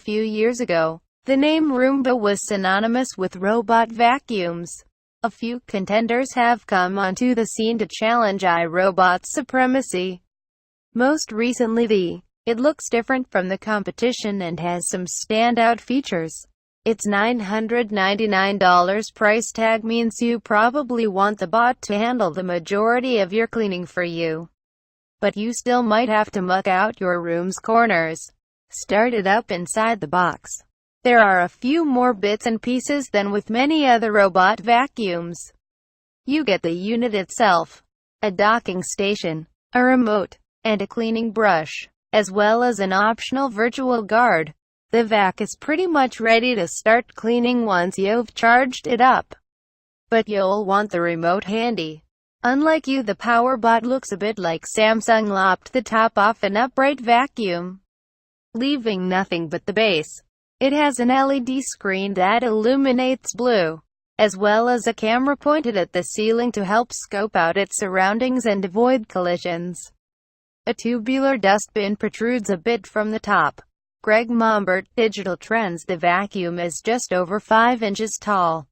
few years ago, the name Roomba was synonymous with robot vacuums. A few contenders have come onto the scene to challenge iRobot's supremacy. Most recently, It looks different from the competition and has some standout features. Its $999 price tag means you probably want the bot to handle the majority of your cleaning for you. But you still might have to muck out your room's corners. Start it up inside the box. There are a few more bits and pieces than with many other robot vacuums. You get the unit itself, a docking station, a remote, and a cleaning brush, as well as an optional virtual guard. The vac is pretty much ready to start cleaning once you've charged it up. But you'll want the remote handy. Unlike you, the Powerbot looks a bit like Samsung lopped the top off an upright vacuum, leaving nothing but the base. It has an LED screen that illuminates blue, as well as a camera pointed at the ceiling to help scope out its surroundings and avoid collisions. A tubular dustbin protrudes a bit from the top. Greg Mombert, Digital Trends. The vacuum is just over 5 inches tall.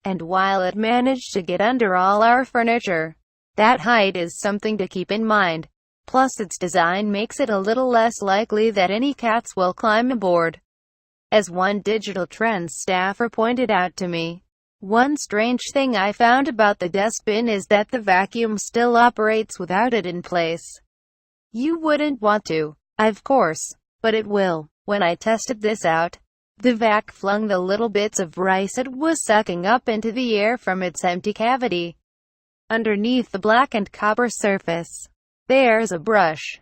And while it managed to get under all our furniture, that height is something to keep in mind. Plus its design makes it a little less likely that any cats will climb aboard. As one Digital Trends staffer pointed out to me, one strange thing I found about the dustbin is that the vacuum still operates without it in place. You wouldn't want to, of course, but it will. When I tested this out, the vac flung the little bits of rice it was sucking up into the air from its empty cavity. Underneath the black and copper surface, there's a brush.